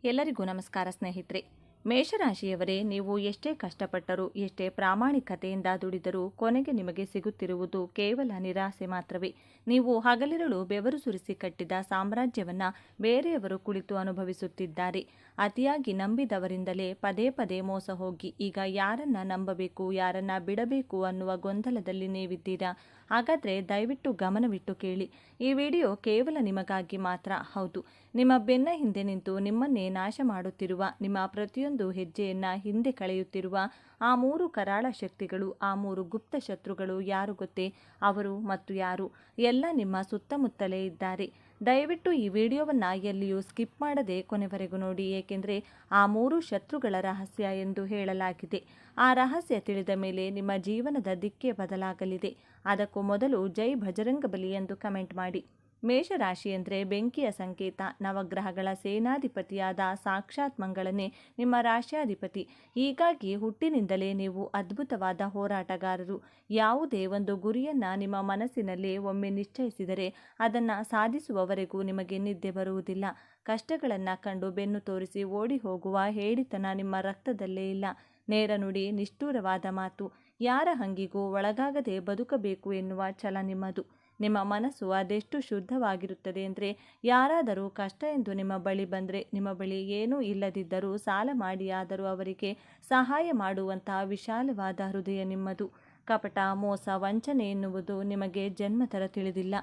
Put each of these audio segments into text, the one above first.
ಎಲ್ಲರಿಗೂ ನಮಸ್ಕಾರ ಸ್ನೇಹಿತರೆ. ಮೇಷರಾಶಿಯವರೇ, ನೀವು ಎಷ್ಟೇ ಕಷ್ಟಪಟ್ಟರೂ ಎಷ್ಟೇ ಪ್ರಾಮಾಣಿಕತೆಯಿಂದ ದುಡಿದರೂ ಕೊನೆಗೆ ನಿಮಗೆ ಸಿಗುತ್ತಿರುವುದು ಕೇವಲ ನಿರಾಸೆ ಮಾತ್ರವೇ. ನೀವು ಹಗಲಿರುಳು ಬೆವರು ಸುರಿಸಿ ಕಟ್ಟಿದ ಸಾಮ್ರಾಜ್ಯವನ್ನು ಬೇರೆಯವರು ಕುಳಿತು ಅನುಭವಿಸುತ್ತಿದ್ದಾರೆ. ಅತಿಯಾಗಿ ನಂಬಿದವರಿಂದಲೇ ಪದೇ ಪದೇ ಮೋಸ ಹೋಗಿ ಈಗ ಯಾರನ್ನ ನಂಬಬೇಕು ಯಾರನ್ನ ಬಿಡಬೇಕು ಅನ್ನುವ ಗೊಂದಲದಲ್ಲಿ ನೀವಿದ್ದೀರಾ. ಹಾಗಾದರೆ ದಯವಿಟ್ಟು ಗಮನವಿಟ್ಟು ಕೇಳಿ. ಈ ವಿಡಿಯೋ ಕೇವಲ ನಿಮಗಾಗಿ ಮಾತ್ರ. ಹೌದು, ನಿಮ್ಮ ಬೆನ್ನ ಹಿಂದೆ ನಿಂತು ನಿಮ್ಮನ್ನೇ ನಾಶ ಮಾಡುತ್ತಿರುವ, ನಿಮ್ಮ ಪ್ರತಿಯೊಂದು ಹೆಜ್ಜೆಯನ್ನ ಹಿಂದೆ ಕಳೆಯುತ್ತಿರುವ ಆ 3 ಕರಾಳ ಶಕ್ತಿಗಳು, ಆ 3 ಗುಪ್ತ ಶತ್ರುಗಳು ಯಾರು ಗೊತ್ತೇ? ಅವರು ಮತ್ತು ಯಾರು? ಎಲ್ಲ ನಿಮ್ಮ ಸುತ್ತಮುತ್ತಲೇ ಇದ್ದಾರೆ. ದಯವಿಟ್ಟು ಈ ವಿಡಿಯೋವನ್ನು ಎಲ್ಲಿಯೂ ಸ್ಕಿಪ್ ಮಾಡದೆ ಕೊನೆವರೆಗೂ ನೋಡಿ, ಏಕೆಂದರೆ ಆ 3 ಶತ್ರುಗಳ ರಹಸ್ಯ ಎಂದು ಹೇಳಲಾಗಿದೆ. ಆ ರಹಸ್ಯ ತಿಳಿದ ಮೇಲೆ ನಿಮ್ಮ ಜೀವನದ ದಿಕ್ಕೇ ಬದಲಾಗಲಿದೆ. ಅದಕ್ಕೂ ಮೊದಲು ಜೈ ಭಜರಂಗಬಲಿ ಎಂದು ಕಮೆಂಟ್ ಮಾಡಿ. ಮೇಷರಾಶಿ ಅಂದರೆ ಬೆಂಕಿಯ ಸಂಕೇತ. ನವಗ್ರಹಗಳ ಸೇನಾಧಿಪತಿಯಾದ ಸಾಕ್ಷಾತ್ ಮಂಗಳನೇ ನಿಮ್ಮ ರಾಶ್ಯಾಧಿಪತಿ. ಹೀಗಾಗಿ ಹುಟ್ಟಿನಿಂದಲೇ ನೀವು ಅದ್ಭುತವಾದ ಹೋರಾಟಗಾರರು. ಯಾವುದೇ ಒಂದು ಗುರಿಯನ್ನು ನಿಮ್ಮ ಮನಸ್ಸಿನಲ್ಲಿ ಒಮ್ಮೆ ನಿಶ್ಚಯಿಸಿದರೆ ಅದನ್ನು ಸಾಧಿಸುವವರೆಗೂ ನಿಮಗೆ ನಿದ್ದೆ ಬರುವುದಿಲ್ಲ. ಕಷ್ಟಗಳನ್ನು ಕಂಡು ಬೆನ್ನು ತೋರಿಸಿ ಓಡಿ ಹೋಗುವ ಹೇಡಿತನ ನಿಮ್ಮ ರಕ್ತದಲ್ಲೇ ಇಲ್ಲ. ನೇರ ನುಡಿ, ನಿಷ್ಠುರವಾದ ಮಾತು, ಯಾರ ಹಂಗಿಗೂ ಒಳಗಾಗದೆ ಬದುಕಬೇಕು ಎನ್ನುವ ಛಲ ನಿಮ್ಮದು. ನಿಮ್ಮ ಮನಸ್ಸು ಅದೆಷ್ಟು ಶುದ್ಧವಾಗಿರುತ್ತದೆ ಅಂದರೆ, ಯಾರಾದರೂ ಕಷ್ಟ ಎಂದು ನಿಮ್ಮ ಬಳಿ ಬಂದರೆ, ನಿಮ್ಮ ಬಳಿ ಏನೂ ಇಲ್ಲದಿದ್ದರೂ ಸಾಲ ಮಾಡಿಯಾದರೂ ಅವರಿಗೆ ಸಹಾಯ ಮಾಡುವಂತಹ ವಿಶಾಲವಾದ ಹೃದಯ ನಿಮ್ಮದು. ಕಪಟ, ಮೋಸ, ವಂಚನೆ ಎನ್ನುವುದು ನಿಮಗೆ ಜನ್ಮತರ ತಿಳಿದಿಲ್ಲ.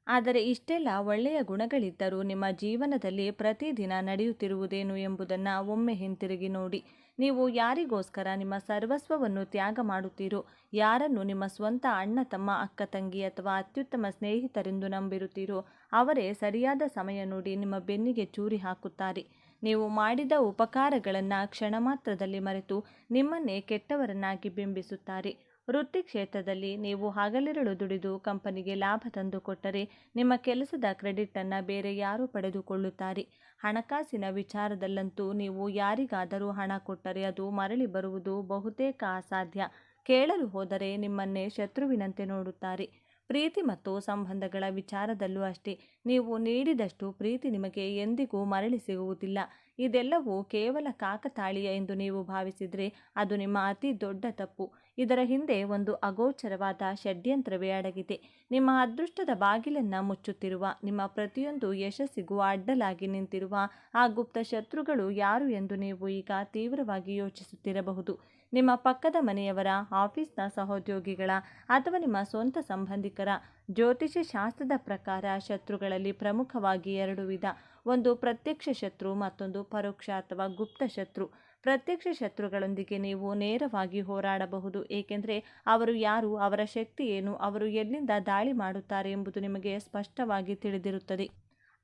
ಆದರೆ ಇಷ್ಟೆಲ್ಲ ಒಳ್ಳೆಯ ಗುಣಗಳಿದ್ದರೂ ನಿಮ್ಮ ಜೀವನದಲ್ಲಿ ಪ್ರತಿದಿನ ನಡೆಯುತ್ತಿರುವುದೇನು ಎಂಬುದನ್ನು ಒಮ್ಮೆ ಹಿಂತಿರುಗಿ ನೋಡಿ. ನೀವು ಯಾರಿಗೋಸ್ಕರ ನಿಮ್ಮ ಸರ್ವಸ್ವವನ್ನು ತ್ಯಾಗ ಮಾಡುತ್ತೀರೋ, ಯಾರನ್ನು ನಿಮ್ಮ ಸ್ವಂತ ಅಣ್ಣ ತಮ್ಮ, ಅಕ್ಕ ತಂಗಿ ಅಥವಾ ಅತ್ಯುತ್ತಮ ಸ್ನೇಹಿತರೆಂದು ನಂಬಿರುತ್ತೀರೋ ಅವರೇ ಸರಿಯಾದ ಸಮಯ ನೋಡಿ ನಿಮ್ಮ ಬೆನ್ನಿಗೆ ಚೂರಿ ಹಾಕುತ್ತಾರೆ. ನೀವು ಮಾಡಿದ ಉಪಕಾರಗಳನ್ನು ಕ್ಷಣ ಮಾತ್ರದಲ್ಲಿ ಮರೆತು ನಿಮ್ಮನ್ನೇ ಕೆಟ್ಟವರನ್ನಾಗಿ ಬಿಂಬಿಸುತ್ತಾರೆ. ವೃತ್ತಿ ಕ್ಷೇತ್ರದಲ್ಲಿ ನೀವು ಹಗಲಿರುಳು ದುಡಿದು ಕಂಪನಿಗೆ ಲಾಭ ತಂದುಕೊಟ್ಟರೆ ನಿಮ್ಮ ಕೆಲಸದ ಕ್ರೆಡಿಟನ್ನು ಬೇರೆ ಯಾರೂ ಪಡೆದುಕೊಳ್ಳುತ್ತಾರೆ. ಹಣಕಾಸಿನ ವಿಚಾರದಲ್ಲಂತೂ ನೀವು ಯಾರಿಗಾದರೂ ಹಣ ಕೊಟ್ಟರೆ ಅದು ಮರಳಿ ಬರುವುದು ಬಹುತೇಕ ಅಸಾಧ್ಯ. ಕೇಳಲು ಹೋದರೆ ನಿಮ್ಮನ್ನೇ ಶತ್ರುವಿನಂತೆ ನೋಡುತ್ತಾರೆ. ಪ್ರೀತಿ ಮತ್ತು ಸಂಬಂಧಗಳ ವಿಚಾರದಲ್ಲೂ ಅಷ್ಟೇ. ನೀವು ನೀಡಿದಷ್ಟು ಪ್ರೀತಿ ನಿಮಗೆ ಎಂದಿಗೂ ಮರಳಿ ಸಿಗುವುದಿಲ್ಲ. ಇದೆಲ್ಲವೂ ಕೇವಲ ಕಾಕತಾಳೀಯ ಎಂದು ನೀವು ಭಾವಿಸಿದರೆ ಅದು ನಿಮ್ಮ ಅತಿ ದೊಡ್ಡ ತಪ್ಪು. ಇದರ ಹಿಂದೆ ಒಂದು ಅಗೋಚರವಾದ ಷಡ್ಯಂತ್ರವೇ ಅಡಗಿದೆ. ನಿಮ್ಮ ಅದೃಷ್ಟದ ಬಾಗಿಲನ್ನು ಮುಚ್ಚುತ್ತಿರುವ, ನಿಮ್ಮ ಪ್ರತಿಯೊಂದು ಯಶಸ್ಸಿಗೂ ಅಡ್ಡಲಾಗಿ ನಿಂತಿರುವ ಆ ಗುಪ್ತ ಶತ್ರುಗಳು ಯಾರು ಎಂದು ನೀವು ಈಗ ತೀವ್ರವಾಗಿ ಯೋಚಿಸುತ್ತಿರಬಹುದು. ನಿಮ್ಮ ಪಕ್ಕದ ಮನೆಯವರ, ಆಫೀಸ್ನ ಸಹೋದ್ಯೋಗಿಗಳ ಅಥವಾ ನಿಮ್ಮ ಸ್ವಂತ ಸಂಬಂಧಿಕರ. ಜ್ಯೋತಿಷ್ಯ ಶಾಸ್ತ್ರದ ಪ್ರಕಾರ ಶತ್ರುಗಳಲ್ಲಿ ಪ್ರಮುಖವಾಗಿ 2 ವಿಧ. ಒಂದು ಪ್ರತ್ಯಕ್ಷ ಶತ್ರು, ಮತ್ತೊಂದು ಪರೋಕ್ಷ ಅಥವಾ ಗುಪ್ತ ಶತ್ರು. ಪ್ರತ್ಯಕ್ಷ ಶತ್ರುಗಳೊಂದಿಗೆ ನೀವು ನೇರವಾಗಿ ಹೋರಾಡಬಹುದು, ಏಕೆಂದರೆ ಅವರು ಯಾರು, ಅವರ ಶಕ್ತಿ ಏನು, ಅವರು ಎಲ್ಲಿಂದ ದಾಳಿ ಮಾಡುತ್ತಾರೆ ಎಂಬುದು ನಿಮಗೆ ಸ್ಪಷ್ಟವಾಗಿ ತಿಳಿದಿರುತ್ತದೆ.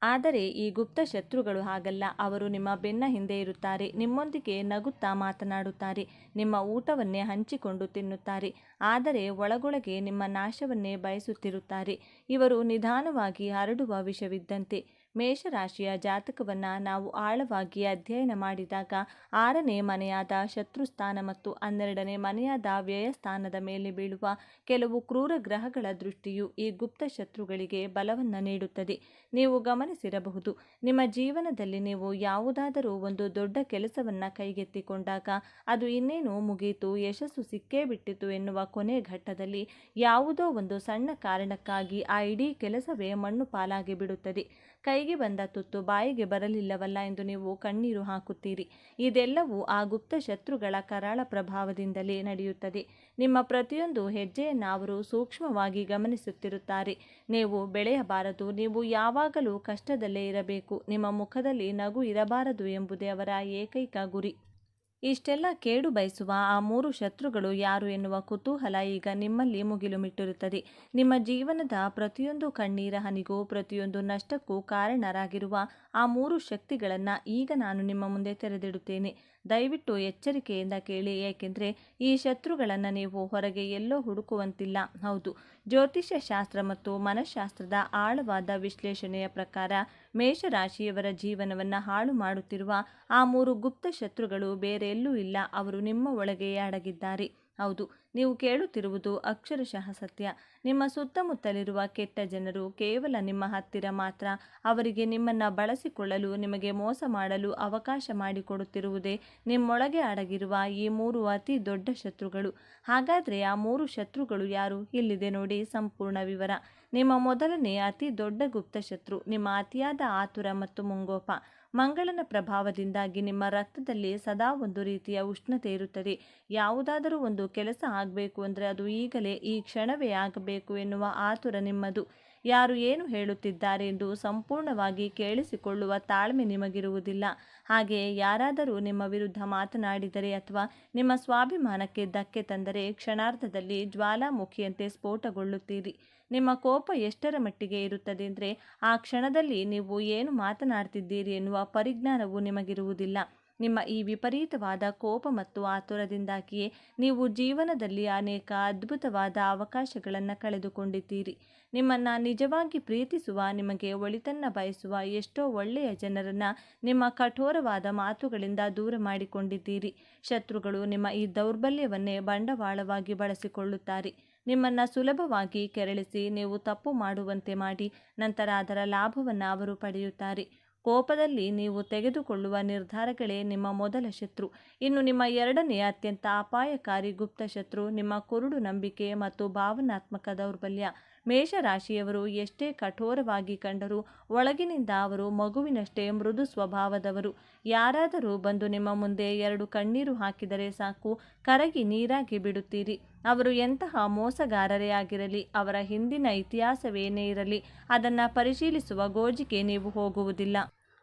ಆದರೆ ಈ ಗುಪ್ತ ಶತ್ರುಗಳು ಹಾಗಲ್ಲ. ಅವರು ನಿಮ್ಮ ಬೆನ್ನ ಹಿಂದೆ ಇರುತ್ತಾರೆ, ನಿಮ್ಮೊಂದಿಗೆ ನಗುತ್ತಾ ಮಾತನಾಡುತ್ತಾರೆ, ನಿಮ್ಮ ಊಟವನ್ನೇ ಹಂಚಿಕೊಂಡು ತಿನ್ನುತ್ತಾರೆ, ಆದರೆ ಒಳಗೊಳಗೆ ನಿಮ್ಮ ನಾಶವನ್ನೇ ಬಯಸುತ್ತಿರುತ್ತಾರೆ. ಇವರು ನಿಧಾನವಾಗಿ ಹರಡುವ ವಿಷವಿದ್ದಂತೆ. ಮೇಷರಾಶಿಯ ಜಾತಕವನ್ನು ನಾವು ಆಳವಾಗಿ ಅಧ್ಯಯನ ಮಾಡಿದಾಗ 6ನೇ ಮನೆಯಾದ ಶತ್ರುಸ್ಥಾನ ಮತ್ತು 12ನೇ ಮನೆಯಾದ ವ್ಯಯಸ್ಥಾನದ ಮೇಲೆ ಬೀಳುವ ಕೆಲವು ಕ್ರೂರ ಗ್ರಹಗಳ ದೃಷ್ಟಿಯು ಈ ಗುಪ್ತ ಶತ್ರುಗಳಿಗೆ ಬಲವನ್ನು ನೀಡುತ್ತದೆ. ನೀವು ಗಮನಿಸಿರಬಹುದು, ನಿಮ್ಮ ಜೀವನದಲ್ಲಿ ನೀವು ಯಾವುದಾದರೂ ಒಂದು ದೊಡ್ಡ ಕೆಲಸವನ್ನು ಕೈಗೆತ್ತಿಕೊಂಡಾಗ ಅದು ಇನ್ನೇನು ಮುಗಿಯಿತು, ಯಶಸ್ಸು ಸಿಕ್ಕೇ ಬಿಟ್ಟಿತು ಎನ್ನುವ ಕೊನೆ ಘಟ್ಟದಲ್ಲಿ ಯಾವುದೋ ಒಂದು ಸಣ್ಣ ಕಾರಣಕ್ಕಾಗಿ ಆ ಇಡೀ ಕೆಲಸವೇ ಮಣ್ಣು ಪಾಲಾಗಿ ಬಿಡುತ್ತದೆ. ಕೈಗೆ ಬಂದ ತುತ್ತು ಬಾಯಿಗೆ ಬರಲಿಲ್ಲವಲ್ಲ ಎಂದು ನೀವು ಕಣ್ಣೀರು ಹಾಕುತ್ತೀರಿ. ಇದೆಲ್ಲವೂ ಆ ಗುಪ್ತ ಶತ್ರುಗಳ ಕರಾಳ ಪ್ರಭಾವದಿಂದಲೇ ನಡೆಯುತ್ತದೆ. ನಿಮ್ಮ ಪ್ರತಿಯೊಂದು ಹೆಜ್ಜೆಯನ್ನು ಅವರು ಸೂಕ್ಷ್ಮವಾಗಿ ಗಮನಿಸುತ್ತಿರುತ್ತಾರೆ. ನೀವು ಬೆಳೆಯಬಾರದು, ನೀವು ಯಾವಾಗಲೂ ಕಷ್ಟದಲ್ಲೇ ಇರಬೇಕು, ನಿಮ್ಮ ಮುಖದಲ್ಲಿ ನಗು ಇರಬಾರದು ಎಂಬುದೇ ಅವರ ಏಕೈಕ ಗುರಿ. ಇಷ್ಟೆಲ್ಲ ಕೇಡು ಬಯಸುವ ಆ 3 ಶತ್ರುಗಳು ಯಾರು ಎನ್ನುವ ಕುತೂಹಲ ಈಗ ನಿಮ್ಮಲ್ಲಿ ಮುಗಿಲು ಮಿಟ್ಟಿರುತ್ತದೆ. ನಿಮ್ಮ ಜೀವನದ ಪ್ರತಿಯೊಂದು ಕಣ್ಣೀರ ಹನಿಗೂ, ಪ್ರತಿಯೊಂದು ನಷ್ಟಕ್ಕೂ ಕಾರಣರಾಗಿರುವ ಆ 3 ಶಕ್ತಿಗಳನ್ನು ಈಗ ನಾನು ನಿಮ್ಮ ಮುಂದೆ ತೆರೆದಿಡುತ್ತೇನೆ. ದಯವಿಟ್ಟು ಎಚ್ಚರಿಕೆಯಿಂದ ಕೇಳಿ, ಏಕೆಂದರೆ ಈ ಶತ್ರುಗಳನ್ನು ನೀವು ಹೊರಗೆ ಎಲ್ಲೋ ಹುಡುಕುವಂತಿಲ್ಲ. ಹೌದು, ಜ್ಯೋತಿಷ್ಯ ಶಾಸ್ತ್ರ ಮತ್ತು ಮನಃಶಾಸ್ತ್ರದ ಆಳವಾದ ವಿಶ್ಲೇಷಣೆಯ ಪ್ರಕಾರ ಮೇಷರಾಶಿಯವರ ಜೀವನವನ್ನು ಹಾಳು ಮಾಡುತ್ತಿರುವ ಆ 3 ಗುಪ್ತ ಶತ್ರುಗಳು ಬೇರೆ ಎಲ್ಲೂ ಇಲ್ಲ, ಅವರು ನಿಮ್ಮ ಒಳಗೆಯೇ ಅಡಗಿದ್ದಾರೆ. ಹೌದು, ನೀವು ಕೇಳುತ್ತಿರುವುದು ಅಕ್ಷರಶಃ ಸತ್ಯ. ನಿಮ್ಮ ಸುತ್ತಮುತ್ತಲಿರುವ ಕೆಟ್ಟ ಜನರು ಕೇವಲ ನಿಮ್ಮ ಹತ್ತಿರ ಮಾತ್ರ. ಅವರಿಗೆ ನಿಮ್ಮನ್ನು ಬಳಸಿಕೊಳ್ಳಲು, ನಿಮಗೆ ಮೋಸ ಮಾಡಲು ಅವಕಾಶ ಮಾಡಿಕೊಡುತ್ತಿರುವುದೇ ನಿಮ್ಮೊಳಗೆ ಅಡಗಿರುವ ಈ 3 ಅತಿ ದೊಡ್ಡ ಶತ್ರುಗಳು. ಹಾಗಾದರೆ ಆ 3 ಶತ್ರುಗಳು ಯಾರು? ಇಲ್ಲಿದೆ ನೋಡಿ ಸಂಪೂರ್ಣ ವಿವರ. ನಿಮ್ಮ ಮೊದಲನೇ ಅತಿ ದೊಡ್ಡ ಗುಪ್ತ ಶತ್ರು ನಿಮ್ಮ ಅತಿಯಾದ ಆತುರ ಮತ್ತು ಮುಂಗೋಪ. ಮಂಗಳನ ಪ್ರಭಾವದಿಂದಾಗಿ ನಿಮ್ಮ ರಕ್ತದಲ್ಲಿ ಸದಾ ಒಂದು ರೀತಿಯ ಉಷ್ಣತೆ ಇರುತ್ತದೆ. ಯಾವುದಾದರೂ ಒಂದು ಕೆಲಸ ಆಗಬೇಕು ಅಂದರೆ ಅದು ಈಗಲೇ ಈ ಕ್ಷಣವೇ ಆಗಬೇಕು ಎನ್ನುವ ಆತುರ ನಿಮ್ಮದು. ಯಾರು ಏನು ಹೇಳುತ್ತಿದ್ದಾರೆ ಎಂದು ಸಂಪೂರ್ಣವಾಗಿ ಕೇಳಿಸಿಕೊಳ್ಳುವ ತಾಳ್ಮೆ ನಿಮಗಿರುವುದಿಲ್ಲ. ಹಾಗೆಯೇ ಯಾರಾದರೂ ನಿಮ್ಮ ವಿರುದ್ಧ ಮಾತನಾಡಿದರೆ ಅಥವಾ ನಿಮ್ಮ ಸ್ವಾಭಿಮಾನಕ್ಕೆ ಧಕ್ಕೆ ತಂದರೆ ಕ್ಷಣಾರ್ಧದಲ್ಲಿ ಜ್ವಾಲಾಮುಖಿಯಂತೆ ಸ್ಫೋಟಗೊಳ್ಳುತ್ತೀರಿ. ನಿಮ್ಮ ಕೋಪ ಎಷ್ಟರ ಮಟ್ಟಿಗೆ ಇರುತ್ತದೆ ಅಂದರೆ ಆ ಕ್ಷಣದಲ್ಲಿ ನೀವು ಏನು ಮಾತನಾಡ್ತಿದ್ದೀರಿ ಎನ್ನುವ ಪರಿಜ್ಞಾನವೂ ನಿಮಗಿರುವುದಿಲ್ಲ. ನಿಮ್ಮ ಈ ವಿಪರೀತವಾದ ಕೋಪ ಮತ್ತು ಆತುರದಿಂದಾಗಿಯೇ ನೀವು ಜೀವನದಲ್ಲಿ ಅನೇಕ ಅದ್ಭುತವಾದ ಅವಕಾಶಗಳನ್ನು ಕಳೆದುಕೊಂಡಿದ್ದೀರಿ. ನಿಮ್ಮನ್ನು ನಿಜವಾಗಿ ಪ್ರೀತಿಸುವ, ನಿಮಗೆ ಒಳಿತನ್ನು ಬಯಸುವ ಎಷ್ಟೋ ಒಳ್ಳೆಯ ಜನರನ್ನು ನಿಮ್ಮ ಕಠೋರವಾದ ಮಾತುಗಳಿಂದ ದೂರ ಮಾಡಿಕೊಂಡಿದ್ದೀರಿ. ಶತ್ರುಗಳು ನಿಮ್ಮ ಈ ದೌರ್ಬಲ್ಯವನ್ನೇ ಬಂಡವಾಳವಾಗಿ ಬಳಸಿಕೊಳ್ಳುತ್ತಾರೆ. ನಿಮ್ಮನ್ನು ಸುಲಭವಾಗಿ ಕೆರಳಿಸಿ ನೀವು ತಪ್ಪು ಮಾಡುವಂತೆ ಮಾಡಿ ನಂತರ ಅದರ ಲಾಭವನ್ನು ಅವರು ಪಡೆಯುತ್ತಾರೆ. ಕೋಪದಲ್ಲಿ ನೀವು ತೆಗೆದುಕೊಳ್ಳುವ ನಿರ್ಧಾರಗಳೇ ನಿಮ್ಮ ಮೊದಲ ಶತ್ರು. ಇನ್ನು ನಿಮ್ಮ ಎರಡನೇ ಅತ್ಯಂತ ಅಪಾಯಕಾರಿ ಗುಪ್ತ ಶತ್ರು ನಿಮ್ಮ ಕುರುಡು ನಂಬಿಕೆ ಮತ್ತು ಭಾವನಾತ್ಮಕ ದೌರ್ಬಲ್ಯ. ಮೇಷರಾಶಿಯವರು ಎಷ್ಟೇ ಕಠೋರವಾಗಿ ಕಂಡರೂ ಒಳಗಿನಿಂದ ಅವರು ಮಗುವಿನಷ್ಟೇ ಮೃದು ಸ್ವಭಾವದವರು. ಯಾರಾದರೂ ಬಂದು ನಿಮ್ಮ ಮುಂದೆ 2 ಕಣ್ಣೀರು ಹಾಕಿದರೆ ಸಾಕು, ಕರಗಿ ನೀರಾಗಿ ಬಿಡುತ್ತೀರಿ. ಅವರು ಎಂತಹ ಮೋಸಗಾರರೇ ಆಗಿರಲಿ, ಅವರ ಹಿಂದಿನ ಇತಿಹಾಸವೇನೇ ಇರಲಿ, ಅದನ್ನು ಪರಿಶೀಲಿಸುವ ಗೋಜಿಗೆ ನೀವು ಹೋಗುವುದಿಲ್ಲ.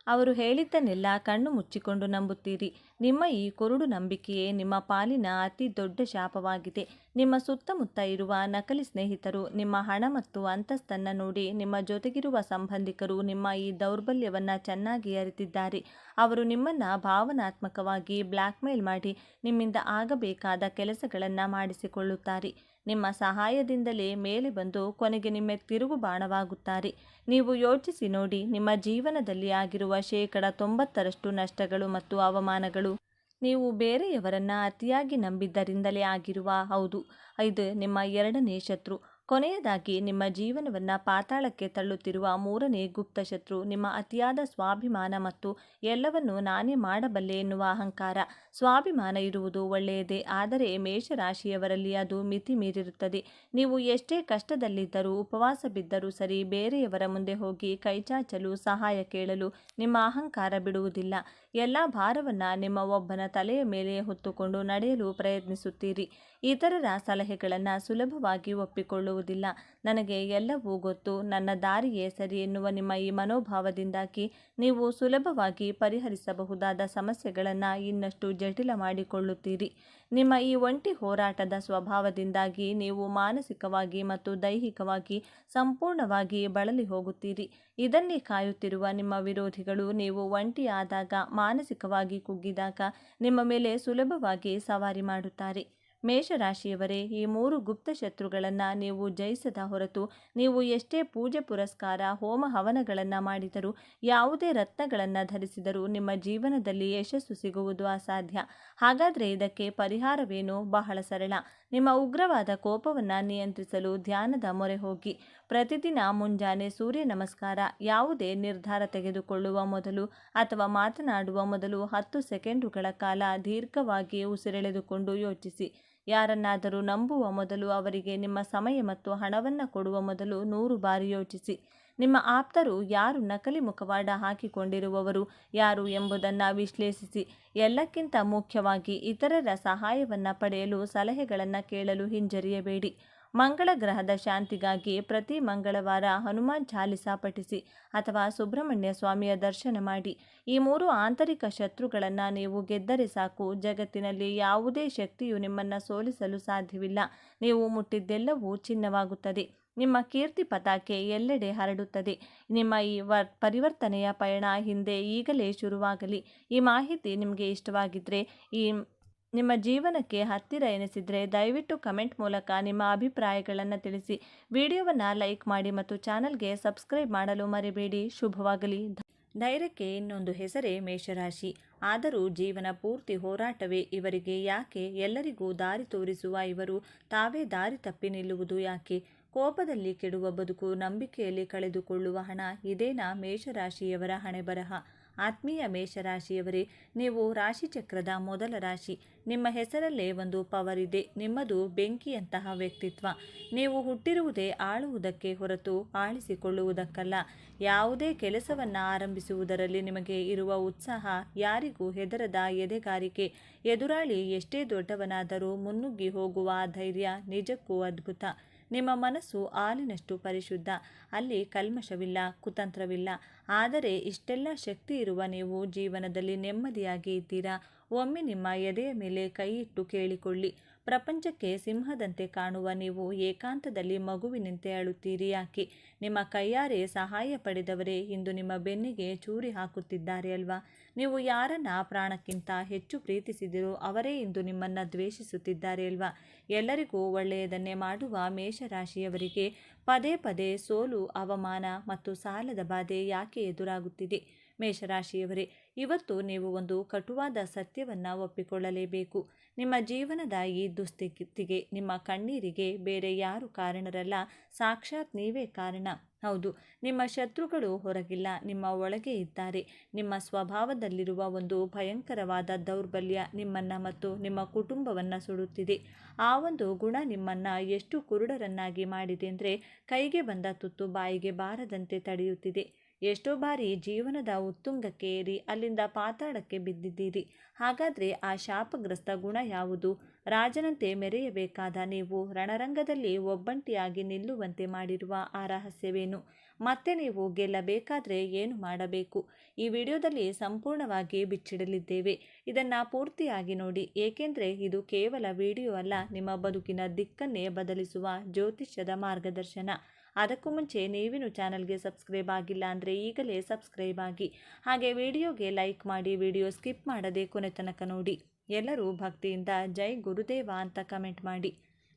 ಅವರು ಹೇಳಿದ್ದನ್ನೆಲ್ಲ ಕಣ್ಣು ಮುಚ್ಚಿಕೊಂಡು ನಂಬುತ್ತೀರಿ. ನಿಮ್ಮ ಈ ಕುರುಡು ನಂಬಿಕೆಯೇ ನಿಮ್ಮ ಪಾಲಿನ ಅತಿ ದೊಡ್ಡ ಶಾಪವಾಗಿದೆ. ನಿಮ್ಮ ಸುತ್ತಮುತ್ತ ಇರುವ ನಕಲಿ ಸ್ನೇಹಿತರು ನಿಮ್ಮ ಹಣ ಮತ್ತು ಅಂತಸ್ತನ್ನು ನೋಡಿ ನಿಮ್ಮ ಜೊತೆಗಿರುವ ಸಂಬಂಧಿಕರು ನಿಮ್ಮ ಈ ದೌರ್ಬಲ್ಯವನ್ನು ಚೆನ್ನಾಗಿ ಅರಿತಿದ್ದಾರೆ. ಅವರು ನಿಮ್ಮನ್ನು ಭಾವನಾತ್ಮಕವಾಗಿ ಬ್ಲ್ಯಾಕ್ಮೇಲ್ ಮಾಡಿ ನಿಮ್ಮಿಂದ ಆಗಬೇಕಾದ ಕೆಲಸಗಳನ್ನು ಮಾಡಿಸಿಕೊಳ್ಳುತ್ತಾರೆ. ನಿಮ್ಮ ಸಹಾಯದಿಂದಲೇ ಮೇಲೆ ಬಂದು ಕೊನೆಗೆ ನಿಮ್ಮ ತಿರುಗುಬಾಣವಾಗುತ್ತಾರೆ. ನೀವು ಯೋಚಿಸಿ ನೋಡಿ, ನಿಮ್ಮ ಜೀವನದಲ್ಲಿ ಆಗಿರುವ 90% ನಷ್ಟಗಳು ಮತ್ತು ಅವಮಾನಗಳು ನೀವು ಬೇರೆಯವರನ್ನು ಅತಿಯಾಗಿ ನಂಬಿದ್ದರಿಂದಲೇ ಆಗಿರುವ. ಹೌದು, ಇದು ನಿಮ್ಮ ಎರಡನೇ ಶತ್ರು. ಕೊನೆಯದಾಗಿ ನಿಮ್ಮ ಜೀವನವನ್ನು ಪಾತಾಳಕ್ಕೆ ತಳ್ಳುತ್ತಿರುವ 3ನೇ ಗುಪ್ತ ಶತ್ರು ನಿಮ್ಮ ಅತಿಯಾದ ಸ್ವಾಭಿಮಾನ ಮತ್ತು ಎಲ್ಲವನ್ನೂ ನಾನೇ ಮಾಡಬಲ್ಲೆ ಎನ್ನುವ ಅಹಂಕಾರ. ಸ್ವಾಭಿಮಾನ ಇರುವುದು ಒಳ್ಳೆಯದೇ, ಆದರೆ ಮೇಷರಾಶಿಯವರಲ್ಲಿ ಅದು ಮಿತಿ ಮೀರಿರುತ್ತದೆ. ನೀವು ಎಷ್ಟೇ ಕಷ್ಟದಲ್ಲಿದ್ದರೂ, ಉಪವಾಸ ಬಿದ್ದರೂ ಸರಿ, ಬೇರೆಯವರ ಮುಂದೆ ಹೋಗಿ ಕೈಚಾಚಲು, ಸಹಾಯ ಕೇಳಲು ನಿಮ್ಮ ಅಹಂಕಾರ ಬಿಡುವುದಿಲ್ಲ. ಎಲ್ಲ ಭಾರವನ್ನು ನಿಮ್ಮ ಒಬ್ಬನ ತಲೆಯ ಮೇಲೆ ಹೊತ್ತುಕೊಂಡು ನಡೆಯಲು ಪ್ರಯತ್ನಿಸುತ್ತೀರಿ. ಇತರರ ಸಲಹೆಗಳನ್ನು ಸುಲಭವಾಗಿ ಒಪ್ಪಿಕೊಳ್ಳುವುದಿಲ್ಲ. ನನಗೆ ಎಲ್ಲವೂ ಗೊತ್ತು, ನನ್ನ ದಾರಿಯೇ ಸರಿ ಎನ್ನುವ ನಿಮ್ಮ ಈ ಮನೋಭಾವದಿಂದಾಗಿ ನೀವು ಸುಲಭವಾಗಿ ಪರಿಹರಿಸಬಹುದಾದ ಸಮಸ್ಯೆಗಳನ್ನು ಇನ್ನಷ್ಟು ಜಟಿಲ ಮಾಡಿಕೊಳ್ಳುತ್ತೀರಿ. ನಿಮ್ಮ ಈ ಒಂಟಿ ಹೋರಾಟದ ಸ್ವಭಾವದಿಂದಾಗಿ ನೀವು ಮಾನಸಿಕವಾಗಿ ಮತ್ತು ದೈಹಿಕವಾಗಿ ಸಂಪೂರ್ಣವಾಗಿ ಬಳಲಿ ಹೋಗುತ್ತೀರಿ. ಇದನ್ನೇ ಕಾಯುತ್ತಿರುವ ನಿಮ್ಮ ವಿರೋಧಿಗಳು ನೀವು ಒಂಟಿಯಾದಾಗ, ಮಾನಸಿಕವಾಗಿ ಕುಗ್ಗಿದಾಗ ನಿಮ್ಮ ಮೇಲೆ ಸುಲಭವಾಗಿ ಸವಾರಿ ಮಾಡುತ್ತಾರೆ. ಮೇಷರಾಶಿಯವರೇ, ಈ 3 ಗುಪ್ತ ಶತ್ರುಗಳನ್ನು ನೀವು ಜಯಿಸದ ಹೊರತು ನೀವು ಎಷ್ಟೇ ಪೂಜೆ ಪುರಸ್ಕಾರ, ಹೋಮ ಹವನಗಳನ್ನು ಮಾಡಿದರೂ, ಯಾವುದೇ ರತ್ನಗಳನ್ನು ಧರಿಸಿದರೂ ನಿಮ್ಮ ಜೀವನದಲ್ಲಿ ಯಶಸ್ಸು ಸಿಗುವುದು ಅಸಾಧ್ಯ. ಹಾಗಾದರೆ ಇದಕ್ಕೆ ಪರಿಹಾರವೇನು? ಬಹಳ ಸರಳ. ನಿಮ್ಮ ಉಗ್ರವಾದ ಕೋಪವನ್ನು ನಿಯಂತ್ರಿಸಲು ಧ್ಯಾನದ ಮೊರೆ ಹೋಗಿ. ಪ್ರತಿದಿನ ಮುಂಜಾನೆ ಸೂರ್ಯ ನಮಸ್ಕಾರ. ಯಾವುದೇ ನಿರ್ಧಾರ ತೆಗೆದುಕೊಳ್ಳುವ ಮೊದಲು ಅಥವಾ ಮಾತನಾಡುವ ಮೊದಲು 10 ಸೆಕೆಂಡುಗಳ ಕಾಲ ದೀರ್ಘವಾಗಿ ಉಸಿರೆಳೆದುಕೊಂಡು ಯೋಚಿಸಿ. ಯಾರನ್ನಾದರೂ ನಂಬುವ ಮೊದಲು, ಅವರಿಗೆ ನಿಮ್ಮ ಸಮಯ ಮತ್ತು ಹಣವನ್ನು ಕೊಡುವ ಮೊದಲು 100 ಬಾರಿ ಯೋಚಿಸಿ. ನಿಮ್ಮ ಆಪ್ತರು ಯಾರು, ನಕಲಿ ಮುಖವಾಡ ಹಾಕಿಕೊಂಡಿರುವವರು ಯಾರು ಎಂಬುದನ್ನು ವಿಶ್ಲೇಷಿಸಿ. ಎಲ್ಲಕ್ಕಿಂತ ಮುಖ್ಯವಾಗಿ ಇತರರ ಸಹಾಯವನ್ನು ಪಡೆಯಲು, ಸಲಹೆಗಳನ್ನು ಕೇಳಲು ಹಿಂಜರಿಯಬೇಡಿ. ಮಂಗಳ ಗ್ರಹದ ಶಾಂತಿಗಾಗಿ ಪ್ರತಿ ಮಂಗಳವಾರ ಹನುಮಾನ್ ಚಾಲಿಸಾ ಪಠಿಸಿ ಅಥವಾ ಸುಬ್ರಹ್ಮಣ್ಯ ಸ್ವಾಮಿಯ ದರ್ಶನ ಮಾಡಿ. ಈ 3 ಆಂತರಿಕ ಶತ್ರುಗಳನ್ನು ನೀವು ಗೆದ್ದರೆ ಸಾಕು, ಜಗತ್ತಿನಲ್ಲಿ ಯಾವುದೇ ಶಕ್ತಿಯು ನಿಮ್ಮನ್ನು ಸೋಲಿಸಲು ಸಾಧ್ಯವಿಲ್ಲ. ನೀವು ಮುಟ್ಟಿದ್ದೆಲ್ಲವೂ ಚಿನ್ನವಾಗುತ್ತದೆ. ನಿಮ್ಮ ಕೀರ್ತಿ ಪತಾಕೆ ಎಲ್ಲೆಡೆ ಹರಡುತ್ತದೆ. ನಿಮ್ಮ ಈ ಪರಿವರ್ತನೆಯ ಪಯಣ ಹಿಂದೆ ಈಗಲೇ ಶುರುವಾಗಲಿ. ಈ ಮಾಹಿತಿ ನಿಮಗೆ ಇಷ್ಟವಾಗಿದ್ದರೆ, ನಿಮ್ಮ ಜೀವನಕ್ಕೆ ಹತ್ತಿರ ಎನಿಸಿದರೆ ದಯವಿಟ್ಟು ಕಮೆಂಟ್ ಮೂಲಕ ನಿಮ್ಮ ಅಭಿಪ್ರಾಯಗಳನ್ನು ತಿಳಿಸಿ. ವಿಡಿಯೋವನ್ನು ಲೈಕ್ ಮಾಡಿ ಮತ್ತು ಚಾನಲ್ಗೆ ಸಬ್ಸ್ಕ್ರೈಬ್ ಮಾಡಲು ಮರಿಬೇಡಿ. ಶುಭವಾಗಲಿ. ಧೈರ್ಯಕ್ಕೆ ಇನ್ನೊಂದು ಹೆಸರೇ ಮೇಷರಾಶಿ. ಆದರೂ ಜೀವನ ಪೂರ್ತಿ ಹೋರಾಟವೇ ಇವರಿಗೆ ಯಾಕೆ? ಎಲ್ಲರಿಗೂ ದಾರಿ ತೋರಿಸುವ ಇವರು ತಾವೇ ದಾರಿ ತಪ್ಪಿ ನಿಲ್ಲುವುದು ಯಾಕೆ? ಕೋಪದಲ್ಲಿ ಕೆಡುವ ಬದುಕು, ನಂಬಿಕೆಯಲ್ಲಿ ಕಳೆದುಕೊಳ್ಳುವ ಹಣ, ಇದೇನಾ ಮೇಷರಾಶಿಯವರ ಹಣೆಬರಹ? ಆತ್ಮೀಯ ಮೇಷರಾಶಿಯವರೇ, ನೀವು ರಾಶಿಚಕ್ರದ ಮೊದಲ ರಾಶಿ. ನಿಮ್ಮ ಹೆಸರಲ್ಲೇ ಒಂದು ಪವರ್ ಇದೆ. ನಿಮ್ಮದು ಬೆಂಕಿಯಂತಹ ವ್ಯಕ್ತಿತ್ವ. ನೀವು ಹುಟ್ಟಿರುವುದೇ ಆಳುವುದಕ್ಕೆ ಹೊರತು ಆಳಿಸಿಕೊಳ್ಳುವುದಕ್ಕಲ್ಲ. ಯಾವುದೇ ಕೆಲಸವನ್ನು ಆರಂಭಿಸುವುದರಲ್ಲಿ ನಿಮಗೆ ಇರುವ ಉತ್ಸಾಹ, ಯಾರಿಗೂ ಹೆದರದ ಎದೆಗಾರಿಕೆ, ಎದುರಾಳಿ ಎಷ್ಟೇ ದೊಡ್ಡವನಾದರೂ ಮುನ್ನುಗ್ಗಿ ಹೋಗುವ ಧೈರ್ಯ ನಿಜಕ್ಕೂ ಅದ್ಭುತ. ನಿಮ್ಮ ಮನಸ್ಸು ಹಾಲಿನಷ್ಟು ಪರಿಶುದ್ಧ. ಅಲ್ಲಿ ಕಲ್ಮಶವಿಲ್ಲ, ಕುತಂತ್ರವಿಲ್ಲ. ಆದರೆ ಇಷ್ಟೆಲ್ಲ ಶಕ್ತಿ ಇರುವ ನೀವು ಜೀವನದಲ್ಲಿ ನೆಮ್ಮದಿಯಾಗಿ ಇದ್ದೀರಾ? ಒಮ್ಮೆ ನಿಮ್ಮ ಎದೆಯ ಮೇಲೆ ಕೈಯಿಟ್ಟು ಕೇಳಿಕೊಳ್ಳಿ. ಪ್ರಪಂಚಕ್ಕೆ ಸಿಂಹದಂತೆ ಕಾಣುವ ನೀವು ಏಕಾಂತದಲ್ಲಿ ಮಗುವಿನಂತೆ ಅಳುತ್ತೀರಿ ಯಾಕೆ? ನಿಮ್ಮ ಕೈಯಾರೆ ಸಹಾಯ ಪಡೆದವರೇ ಇಂದು ನಿಮ್ಮ ಬೆನ್ನಿಗೆ ಚೂರಿ ಹಾಕುತ್ತಿದ್ದಾರೆ ಅಲ್ವಾ? ನೀವು ಯಾರನ್ನ ಪ್ರಾಣಕ್ಕಿಂತ ಹೆಚ್ಚು ಪ್ರೀತಿಸಿದಿರೋ ಅವರೇ ಇಂದು ನಿಮ್ಮನ್ನು ದ್ವೇಷಿಸುತ್ತಿದ್ದಾರೆ ಅಲ್ವಾ? ಎಲ್ಲರಿಗೂ ಒಳ್ಳೆಯದನ್ನೇ ಮಾಡುವ ಮೇಷರಾಶಿಯವರಿಗೆ ಪದೇ ಪದೇ ಸೋಲು, ಅವಮಾನ ಮತ್ತು ಸಾಲದ ಬಾಧೆ ಯಾಕೆ ಎದುರಾಗುತ್ತಿದೆ? ಮೇಷರಾಶಿಯವರೇ, ಇವತ್ತು ನೀವು ಒಂದು ಕಟುವಾದ ಸತ್ಯವನ್ನು ಒಪ್ಪಿಕೊಳ್ಳಲೇಬೇಕು. ನಿಮ್ಮ ಜೀವನದ ಈ ದುಸ್ಥಿತಿಗೆ, ನಿಮ್ಮ ಕಣ್ಣೀರಿಗೆ ಬೇರೆ ಯಾರು ಕಾರಣರಲ್ಲ, ಸಾಕ್ಷಾತ್ ನೀವೇ ಕಾರಣ. ಹೌದು, ನಿಮ್ಮ ಶತ್ರುಗಳು ಹೊರಗಿಲ್ಲ, ನಿಮ್ಮ ಒಳಗೆ ಇದ್ದಾರೆ. ನಿಮ್ಮ ಸ್ವಭಾವದಲ್ಲಿರುವ ಒಂದು ಭಯಂಕರವಾದ ದೌರ್ಬಲ್ಯ ನಿಮ್ಮನ್ನು ಮತ್ತು ನಿಮ್ಮ ಕುಟುಂಬವನ್ನು ಸುಡುತ್ತಿದೆ. ಆ ಒಂದು ಗುಣ ನಿಮ್ಮನ್ನು ಎಷ್ಟು ಕುರುಡರನ್ನಾಗಿ ಮಾಡಿದೆ ಅಂದರೆ, ಕೈಗೆ ಬಂದ ತುತ್ತು ಬಾಯಿಗೆ ಬಾರದಂತೆ ತಡೆಯುತ್ತಿದೆ. ಎಷ್ಟೋ ಬಾರಿ ಜೀವನದ ಉತ್ತುಂಗಕ್ಕೆ ಏರಿ ಅಲ್ಲಿಂದ ಪಾತಾಳಕ್ಕೆ ಬಿದ್ದಿದ್ದೀರಿ. ಹಾಗಾದರೆ ಆ ಶಾಪಗ್ರಸ್ತ ಗುಣ ಯಾವುದು? ರಾಜನಂತೆ ಮೆರೆಯಬೇಕಾದ ನೀವು ರಣರಂಗದಲ್ಲಿ ಒಬ್ಬಂಟಿಯಾಗಿ ನಿಲ್ಲುವಂತೆ ಮಾಡಿರುವ ಆ ರಹಸ್ಯವೇನು? ಮತ್ತೆ ನೀವು ಗೆಲ್ಲಬೇಕಾದ್ರೆ ಏನು ಮಾಡಬೇಕು? ಈ ವಿಡಿಯೋದಲ್ಲಿ ಸಂಪೂರ್ಣವಾಗಿ ಬಿಚ್ಚಿಡಲಿದ್ದೇವೆ. ಇದನ್ನು ಪೂರ್ತಿಯಾಗಿ ನೋಡಿ, ಏಕೆಂದರೆ ಇದು ಕೇವಲ ವಿಡಿಯೋ ಅಲ್ಲ, ನಿಮ್ಮ ಬದುಕಿನ ದಿಕ್ಕನ್ನೇ ಬದಲಿಸುವ ಜ್ಯೋತಿಷ್ಯದ ಮಾರ್ಗದರ್ಶನ. ಅದಕ್ಕೂ ಮುಂಚೆ ನೀವಿನ್ನು ಚಾನಲ್ಗೆ ಸಬ್ಸ್ಕ್ರೈಬ್ ಆಗಿಲ್ಲ ಅಂದರೆ ಈಗಲೇ ಸಬ್ಸ್ಕ್ರೈಬ್ ಆಗಿ, ಹಾಗೆ ವಿಡಿಯೋಗೆ ಲೈಕ್ ಮಾಡಿ, ವಿಡಿಯೋ ಸ್ಕಿಪ್ ಮಾಡದೆ ಕೊನೆ ತನಕ ನೋಡಿ. ಎಲ್ಲರೂ ಭಕ್ತಿಯಿಂದ ಜೈ ಗುರುದೇವ ಅಂತ ಕಮೆಂಟ್ ಮಾಡಿ.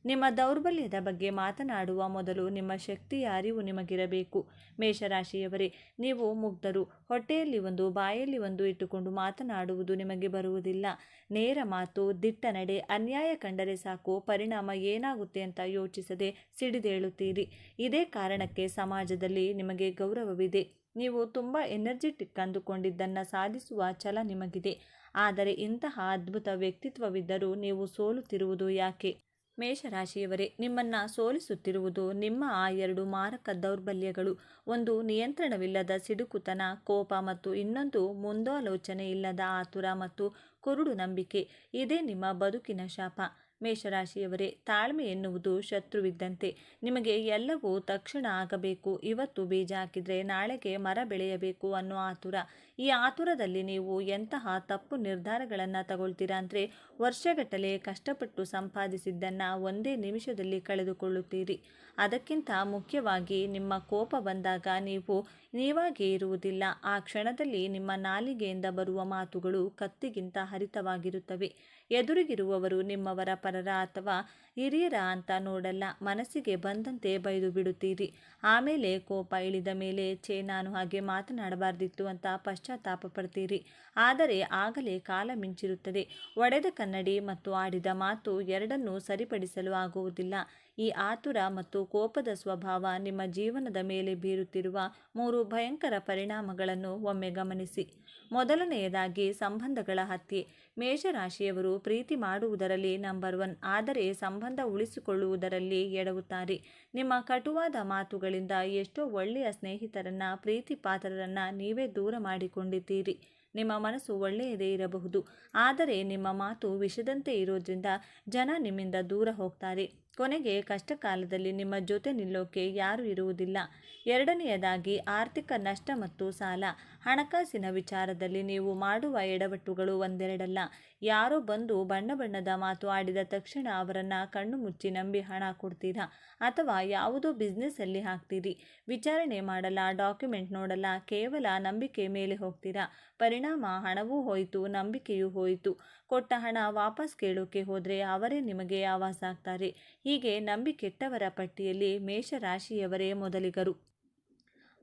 ನಿಮ್ಮ ದೌರ್ಬಲ್ಯದ ಬಗ್ಗೆ ಮಾತನಾಡುವ ಮೊದಲು ನಿಮ್ಮ ಶಕ್ತಿಯ ಅರಿವು ನಿಮಗಿರಬೇಕು. ಮೇಷರಾಶಿಯವರೇ, ನೀವು ಮುಗ್ಧರು. ಹೊಟ್ಟೆಯಲ್ಲಿ ಒಂದು ಬಾಯಲ್ಲಿ ಒಂದು ಇಟ್ಟುಕೊಂಡು ಮಾತನಾಡುವುದು ನಿಮಗೆ ಬರುವುದಿಲ್ಲ. ನೇರ ಮಾತು, ದಿಟ್ಟ ನಡೆ, ಅನ್ಯಾಯ ಕಂಡರೆ ಸಾಕು ಪರಿಣಾಮ ಏನಾಗುತ್ತೆ ಅಂತ ಯೋಚಿಸದೆ ಸಿಡಿದೇಳುತ್ತೀರಿ. ಇದೇ ಕಾರಣಕ್ಕೆ ಸಮಾಜದಲ್ಲಿ ನಿಮಗೆ ಗೌರವವಿದೆ. ನೀವು ತುಂಬ ಎನರ್ಜೆಟಿಕ್ ಅಂದುಕೊಂಡಿದ್ದನ್ನು ಸಾಧಿಸುವ ಛಲ ನಿಮಗಿದೆ. ಆದರೆ ಇಂತಹ ಅದ್ಭುತ ವ್ಯಕ್ತಿತ್ವವಿದ್ದರೂ ನೀವು ಸೋಲುತ್ತಿರುವುದು ಯಾಕೆ? ಮೇಷರಾಶಿಯವರೇ, ನಿಮ್ಮನ್ನು ಸೋಲಿಸುತ್ತಿರುವುದು ನಿಮ್ಮ ಆ ಎರಡು ಮಾರಕ ದೌರ್ಬಲ್ಯಗಳು. ಒಂದು ನಿಯಂತ್ರಣವಿಲ್ಲದ ಸಿಡುಕುತನ, ಕೋಪ, ಮತ್ತು ಇನ್ನೊಂದು ಮುಂದಾಲೋಚನೆ ಇಲ್ಲದ ಆತುರ ಮತ್ತು ಕುರುಡು ನಂಬಿಕೆ. ಇದೇ ನಿಮ್ಮ ಬದುಕಿನ ಶಾಪ. ಮೇಷರಾಶಿಯವರೇ, ತಾಳ್ಮೆ ಎನ್ನುವುದು ಶತ್ರುವಿದ್ದಂತೆ. ನಿಮಗೆ ಎಲ್ಲವೂ ತಕ್ಷಣ ಆಗಬೇಕು, ಇವತ್ತು ಬೀಜ ಹಾಕಿದರೆ ನಾಳೆಗೆ ಮರ ಬೆಳೆಯಬೇಕು ಅನ್ನೋ ಆತುರ. ಈ ಆತುರದಲ್ಲಿ ನೀವು ಎಂತಹ ತಪ್ಪು ನಿರ್ಧಾರಗಳನ್ನು ತಗೊಳ್ತೀರಾ ಅಂದರೆ, ವರ್ಷಗಟ್ಟಲೆ ಕಷ್ಟಪಟ್ಟು ಸಂಪಾದಿಸಿದ್ದನ್ನು ಒಂದೇ ನಿಮಿಷದಲ್ಲಿ ಕಳೆದುಕೊಳ್ಳುತ್ತೀರಿ. ಅದಕ್ಕಿಂತ ಮುಖ್ಯವಾಗಿ ನಿಮ್ಮ ಕೋಪ ಬಂದಾಗ ನೀವು ನೀವಾಗೇ ಇರುವುದಿಲ್ಲ. ಆ ಕ್ಷಣದಲ್ಲಿ ನಿಮ್ಮ ನಾಲಿಗೆಯಿಂದ ಬರುವ ಮಾತುಗಳು ಕತ್ತಿಗಿಂತ ಹರಿತವಾಗಿರುತ್ತವೆ. ಎದುರಿಗಿರುವವರು ನಿಮ್ಮವರ, ಪರರ ಅಥವಾ ಹಿರಿಯರ ಅಂತ ನೋಡಲ್ಲ, ಮನಸ್ಸಿಗೆ ಬಂದಂತೆ ಬೈದು ಬಿಡುತ್ತೀರಿ. ಆಮೇಲೆ ಕೋಪ ಇಳಿದ ಮೇಲೆ ನಾನು ಹಾಗೆ ಮಾತನಾಡಬಾರ್ದಿತ್ತು ಅಂತ ಪಶ್ಚಾತ್ತಾಪ ಪಡ್ತೀರಿ. ಆದರೆ ಆಗಲೇ ಕಾಲ ಮಿಂಚಿರುತ್ತದೆ. ಒಡೆದ ಕನ್ನಡಿ ಮತ್ತು ಆಡಿದ ಮಾತು ಎರಡನ್ನೂ ಸರಿಪಡಿಸಲು ಆಗುವುದಿಲ್ಲ. ಈ ಆತುರ ಮತ್ತು ಕೋಪದ ಸ್ವಭಾವ ನಿಮ್ಮ ಜೀವನದ ಮೇಲೆ ಬೀರುತ್ತಿರುವ 3 ಭಯಂಕರ ಪರಿಣಾಮಗಳನ್ನು ಒಮ್ಮೆ ಗಮನಿಸಿ. ಮೊದಲನೆಯದಾಗಿ, ಸಂಬಂಧಗಳ ಹತ್ಯೆ. ಮೇಷರಾಶಿಯವರು ಪ್ರೀತಿ ಮಾಡುವುದರಲ್ಲಿ ನಂಬರ್ 1, ಆದರೆ ಸಂಬಂಧ ಉಳಿಸಿಕೊಳ್ಳುವುದರಲ್ಲಿ ಎಡವುತ್ತಾರೆ. ನಿಮ್ಮ ಕಟುವಾದ ಮಾತುಗಳಿಂದ ಎಷ್ಟೋ ಒಳ್ಳೆಯ ಸ್ನೇಹಿತರನ್ನ, ಪ್ರೀತಿ ಪಾತ್ರರನ್ನ ನೀವೇ ದೂರ ಮಾಡಿಕೊಂಡಿದ್ದೀರಿ. ನಿಮ್ಮ ಮನಸ್ಸು ಒಳ್ಳೆಯದೇ ಇರಬಹುದು, ಆದರೆ ನಿಮ್ಮ ಮಾತು ವಿಷದಂತೆ ಇರೋದ್ರಿಂದ ಜನ ನಿಮ್ಮಿಂದ ದೂರ ಹೋಗ್ತಾರೆ. ಕೊನೆಗೆ ಕಷ್ಟ ಕಾಲದಲ್ಲಿ ನಿಮ್ಮ ಜೊತೆ ನಿಲ್ಲೋಕೆ ಯಾರೂ ಇರುವುದಿಲ್ಲ. ಎರಡನೆಯದಾಗಿ, ಆರ್ಥಿಕ ನಷ್ಟ ಮತ್ತು ಸಾಲ. ಹಣಕಾಸಿನ ವಿಚಾರದಲ್ಲಿ ನೀವು ಮಾಡುವ ಎಡವಟ್ಟುಗಳು ಒಂದೆರಡಲ್ಲ. ಯಾರೋ ಬಂದು ಬಣ್ಣ ಬಣ್ಣದ ಮಾತು ಆಡಿದ ತಕ್ಷಣ ಅವರನ್ನು ಕಣ್ಣು ಮುಚ್ಚಿ ನಂಬಿ ಹಣ ಕೊಡ್ತೀರಾ, ಅಥವಾ ಯಾವುದೋ ಬಿಸ್ನೆಸ್ಸಲ್ಲಿ ಹಾಕ್ತೀರಿ. ವಿಚಾರಣೆ ಮಾಡಲ್ಲ, ಡಾಕ್ಯುಮೆಂಟ್ ನೋಡಲ್ಲ, ಕೇವಲ ನಂಬಿಕೆ ಮೇಲೆ ಹೋಗ್ತೀರಾ. ಪರಿಣಾಮ ಹಣವೂ ಹೋಯಿತು, ನಂಬಿಕೆಯೂ ಹೋಯಿತು. ಕೊಟ್ಟ ಹಣ ವಾಪಸ್ ಕೇಳೋಕೆ ಹೋದರೆ ಅವರೇ ನಿಮಗೆ ಆವಾಸ ಆಗ್ತಾರೆ. ಹೀಗೆ ನಂಬಿ ಕೆಟ್ಟವರ ಪಟ್ಟಿಯಲ್ಲಿ ಮೇಷರಾಶಿಯವರೇ ಮೊದಲಿಗರು.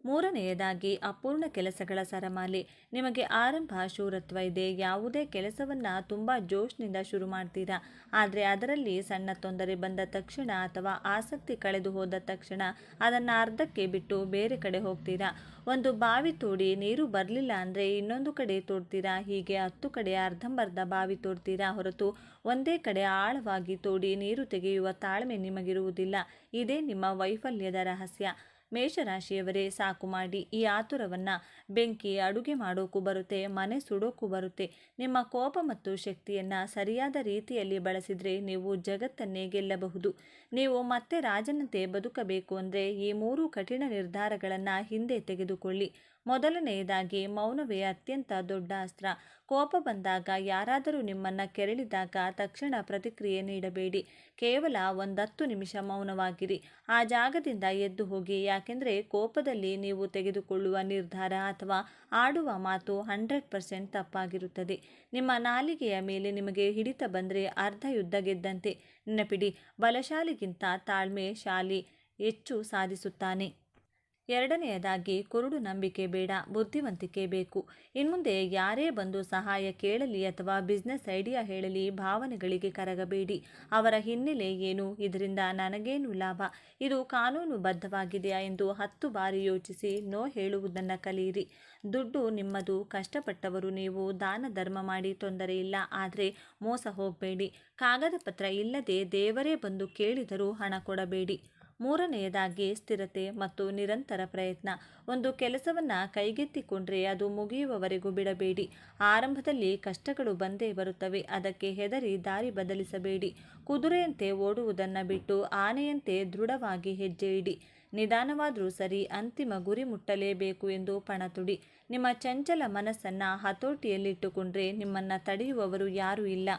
ಮೂರನೆಯದಾಗಿ ಅಪೂರ್ಣ ಕೆಲಸಗಳ ಸರಮಾಲೆ. ನಿಮಗೆ ಆರಂಭ ಶೂರತ್ವ ಇದೆ. ಯಾವುದೇ ಕೆಲಸವನ್ನು ತುಂಬ ಜೋಶ್ನಿಂದ ಶುರು ಮಾಡ್ತೀರಾ, ಆದರೆ ಅದರಲ್ಲಿ ಸಣ್ಣ ತೊಂದರೆ ಬಂದ ತಕ್ಷಣ ಅಥವಾ ಆಸಕ್ತಿ ಕಳೆದು ಹೋದ ತಕ್ಷಣ ಅದನ್ನು ಅರ್ಧಕ್ಕೆ ಬಿಟ್ಟು ಬೇರೆ ಕಡೆ ಹೋಗ್ತೀರಾ. ಒಂದು ಬಾವಿ ತೋಡಿ ನೀರು ಬರಲಿಲ್ಲ ಅಂದರೆ ಇನ್ನೊಂದು ಕಡೆ ತೋಡ್ತೀರಾ. ಹೀಗೆ 10 ಕಡೆ ಅರ್ಧಂಬರ್ಧ ಬಾವಿ ತೋಡ್ತೀರಾ ಹೊರತು ಒಂದೇ ಕಡೆ ಆಳವಾಗಿ ತೋಡಿ ನೀರು ತೆಗೆಯುವ ತಾಳ್ಮೆ ನಿಮಗಿರುವುದಿಲ್ಲ. ಇದೇ ನಿಮ್ಮ ವೈಫಲ್ಯದ ರಹಸ್ಯ. ಮೇಷರಾಶಿಯವರೇ, ಸಾಕು ಮಾಡಿ. ಈ ಆತುರವನ್ನು ಬೆಂಕಿ ಅಡುಗೆ ಮಾಡೋಕ್ಕೂ ಬರುತ್ತೆ, ಮನೆ ಸುಡೋಕ್ಕೂ ಬರುತ್ತೆ. ನಿಮ್ಮ ಕೋಪ ಮತ್ತು ಶಕ್ತಿಯನ್ನು ಸರಿಯಾದ ರೀತಿಯಲ್ಲಿ ಬಳಸಿದರೆ ನೀವು ಜಗತ್ತನ್ನೇ ಗೆಲ್ಲಬಹುದು. ನೀವು ಮತ್ತೆ ರಾಜನಂತೆ ಬದುಕಬೇಕು ಅಂದರೆ ಈ 3 ಕಠಿಣ ನಿರ್ಧಾರಗಳನ್ನು ಹಿಂದೆ ತೆಗೆದುಕೊಳ್ಳಿ. ಮೊದಲನೆಯದಾಗಿ, ಮೌನವೇ ಅತ್ಯಂತ ದೊಡ್ಡ ಅಸ್ತ್ರ. ಕೋಪ ಬಂದಾಗ, ಯಾರಾದರೂ ನಿಮ್ಮನ್ನು ಕೆರಳಿದಾಗ ತಕ್ಷಣ ಪ್ರತಿಕ್ರಿಯೆ ನೀಡಬೇಡಿ. ಕೇವಲ 10 ನಿಮಿಷ ಮೌನವಾಗಿರಿ. ಆ ಜಾಗದಿಂದ ಎದ್ದು ಹೋಗಿ. ಯಾಕೆಂದರೆ ಕೋಪದಲ್ಲಿ ನೀವು ತೆಗೆದುಕೊಳ್ಳುವ ನಿರ್ಧಾರ ಅಥವಾ ಆಡುವ ಮಾತು 100% ತಪ್ಪಾಗಿರುತ್ತದೆ. ನಿಮ್ಮ ನಾಲಿಗೆಯ ಮೇಲೆ ನಿಮಗೆ ಹಿಡಿತ ಬಂದರೆ ಅರ್ಧ ಯುದ್ಧ ಗೆದ್ದಂತೆ. ನೆನಪಿಡಿ, ಬಲಶಾಲಿಗಿಂತ ತಾಳ್ಮೆಶಾಲಿ ಹೆಚ್ಚು ಸಾಧಿಸುತ್ತಾನೆ. ಎರಡನೆಯದಾಗಿ, ಕುರುಡು ನಂಬಿಕೆ ಬೇಡ, ಬುದ್ಧಿವಂತಿಕೆ ಬೇಕು. ಇನ್ಮುಂದೆ ಯಾರೇ ಬಂದು ಸಹಾಯ ಕೇಳಲಿ ಅಥವಾ ಬಿಸ್ನೆಸ್ ಐಡಿಯಾ ಹೇಳಲಿ, ಭಾವನೆಗಳಿಗೆ ಕರಗಬೇಡಿ. ಅವರ ಹಿನ್ನೆಲೆ ಏನು, ಇದರಿಂದ ನನಗೇನು ಲಾಭ, ಇದು ಕಾನೂನುಬದ್ಧವಾಗಿದೆಯಾ ಎಂದು 10 ಬಾರಿ ಯೋಚಿಸಿ ನೋ ಹೇಳುವುದನ್ನು ಕಲಿಯಿರಿ. ದುಡ್ಡು ನಿಮ್ಮದು, ಕಷ್ಟಪಟ್ಟವರು ನೀವು. ದಾನ ಧರ್ಮ ಮಾಡಿ ತೊಂದರೆ ಇಲ್ಲ, ಆದರೆ ಮೋಸ ಹೋಗಬೇಡಿ. ಕಾಗದ ಪತ್ರ ಇಲ್ಲದೆ ದೇವರೇ ಬಂದು ಕೇಳಿದರೂ ಹಣ ಕೊಡಬೇಡಿ. ಮೂರನೆಯದಾಗಿ, ಸ್ಥಿರತೆ ಮತ್ತು ನಿರಂತರ ಪ್ರಯತ್ನ. ಒಂದು ಕೆಲಸವನ್ನು ಕೈಗೆತ್ತಿಕೊಂಡ್ರೆ ಅದು ಮುಗಿಯುವವರೆಗೂ ಬಿಡಬೇಡಿ. ಆರಂಭದಲ್ಲಿ ಕಷ್ಟಗಳು ಬಂದೇ ಬರುತ್ತವೆ, ಅದಕ್ಕೆ ಹೆದರಿ ದಾರಿ ಬದಲಿಸಬೇಡಿ. ಕುದುರೆಯಂತೆ ಓಡುವುದನ್ನು ಬಿಟ್ಟು ಆನೆಯಂತೆ ದೃಢವಾಗಿ ಹೆಜ್ಜೆ ಇಡಿ. ನಿಧಾನವಾದರೂ ಸರಿ, ಅಂತಿಮ ಗುರಿ ಮುಟ್ಟಲೇಬೇಕು ಎಂದು ಪಣ ತೊಡಿ. ನಿಮ್ಮ ಚಂಚಲ ಮನಸ್ಸನ್ನು ಹತೋಟಿಯಲ್ಲಿಟ್ಟುಕೊಂಡ್ರೆ ನಿಮ್ಮನ್ನು ತಡೆಯುವವರು ಯಾರೂ ಇಲ್ಲ.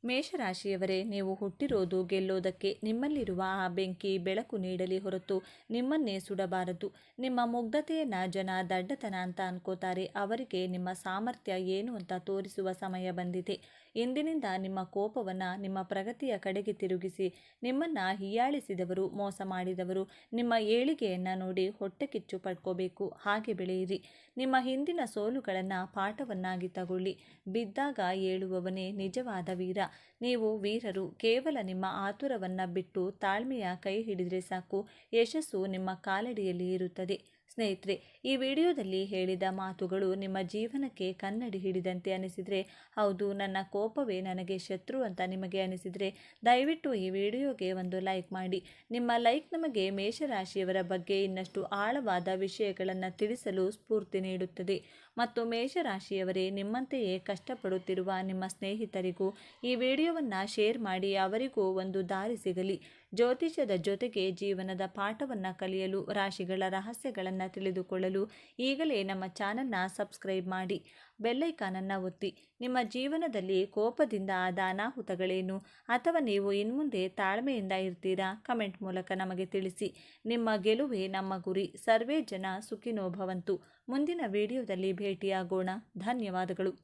ಮೇಷರಾಶಿಯವರೇ, ನೀವು ಹುಟ್ಟಿರೋದು ಗೆಲ್ಲೋದಕ್ಕೆ. ನಿಮ್ಮಲ್ಲಿರುವ ಆ ಬೆಂಕಿ ಬೆಳಕು ನೀಡಲಿ ಹೊರತು ನಿಮ್ಮನ್ನೇ ಸುಡಬಾರದು. ನಿಮ್ಮ ಮುಗ್ಧತೆಯನ್ನು ಜನ ದಡ್ಡತನ ಅಂತ ಅನ್ಕೋತಾರೆ. ಅವರಿಗೆ ನಿಮ್ಮ ಸಾಮರ್ಥ್ಯ ಏನು ಅಂತ ತೋರಿಸುವ ಸಮಯ ಬಂದಿದೆ. ಇಂದಿನಿಂದ ನಿಮ್ಮ ಕೋಪವನ್ನು ನಿಮ್ಮ ಪ್ರಗತಿಯ ಕಡೆಗೆ ತಿರುಗಿಸಿ. ನಿಮ್ಮನ್ನು ಹೀಯಾಳಿಸಿದವರು, ಮೋಸ ಮಾಡಿದವರು ನಿಮ್ಮ ಏಳಿಗೆಯನ್ನು ನೋಡಿ ಹೊಟ್ಟೆ ಕಿಚ್ಚು ಪಡ್ಕೋಬೇಕು. ಹಾಗೆ ಬೆಳೆಯಿರಿ. ನಿಮ್ಮ ಹಿಂದಿನ ಸೋಲುಗಳನ್ನು ಪಾಠವನ್ನಾಗಿ ತಗೊಳ್ಳಿ. ಬಿದ್ದಾಗ ಏಳುವವನೇ ನಿಜವಾದ ವೀರ. ನೀವು ವೀರರು. ಕೇವಲ ನಿಮ್ಮ ಆತುರವನ್ನು ಬಿಟ್ಟು ತಾಳ್ಮೆಯ ಕೈ ಹಿಡಿದರೆ ಸಾಕು. ಯಶಸ್ಸು ನಿಮ್ಮ ಕಾಲಡಿಯಲ್ಲಿ ಇರುತ್ತದೆ. ಸ್ನೇಹಿತರೆ, ಈ ವಿಡಿಯೋದಲ್ಲಿ ಹೇಳಿದ ಮಾತುಗಳು ನಿಮ್ಮ ಜೀವನಕ್ಕೆ ಕನ್ನಡಿ ಹಿಡಿದಂತೆ ಅನಿಸಿದರೆ, ಹೌದು ನನ್ನ ಕೋಪವೇ ನನಗೆ ಶತ್ರು ಅಂತ ನಿಮಗೆ ಅನಿಸಿದರೆ, ದಯವಿಟ್ಟು ಈ ವಿಡಿಯೋಗೆ ಒಂದು ಲೈಕ್ ಮಾಡಿ. ನಿಮ್ಮ ಲೈಕ್ ನಮಗೆ ಮೇಷರಾಶಿಯವರ ಬಗ್ಗೆ ಇನ್ನಷ್ಟು ಆಳವಾದ ವಿಷಯಗಳನ್ನು ತಿಳಿಸಲು ಸ್ಫೂರ್ತಿ ನೀಡುತ್ತದೆ. ಮತ್ತು ಮೇಷರಾಶಿಯವರೇ, ನಿಮ್ಮಂತೆಯೇ ಕಷ್ಟಪಡುತ್ತಿರುವ ನಿಮ್ಮ ಸ್ನೇಹಿತರಿಗೂ ಈ ವಿಡಿಯೋವನ್ನು ಶೇರ್ ಮಾಡಿ. ಅವರಿಗೂ ಒಂದು ದಾರಿ ಸಿಗಲಿ. ಜ್ಯೋತಿಷ್ಯದ ಜೊತೆಗೆ ಜೀವನದ ಪಾಠವನ್ನು ಕಲಿಯಲು, ರಾಶಿಗಳ ರಹಸ್ಯಗಳನ್ನು ತಿಳಿದುಕೊಳ್ಳಲು ಈಗಲೇ ನಮ್ಮ ಚಾನಲ್ನ ಸಬ್ಸ್ಕ್ರೈಬ್ ಮಾಡಿ. ಬೆಲ್ಲೈಕಾನನ್ನು ಒತ್ತಿ. ನಿಮ್ಮ ಜೀವನದಲ್ಲಿ ಕೋಪದಿಂದ ಆದ ಅನಾಹುತಗಳೇನು, ಅಥವಾ ನೀವು ಇನ್ಮುಂದೆ ತಾಳ್ಮೆಯಿಂದ ಇರ್ತೀರಾ? ಕಮೆಂಟ್ ಮೂಲಕ ನಮಗೆ ತಿಳಿಸಿ. ನಿಮ್ಮ ಗೆಲುವೇ ನಮ್ಮ ಗುರಿ. ಸರ್ವೇ ಜನ ಸುಖಿನೋ ಭವಂತು. ಮುಂದಿನ ವಿಡಿಯೋದಲ್ಲಿ ಭೇಟಿಯಾಗೋಣ. ಧನ್ಯವಾದಗಳು.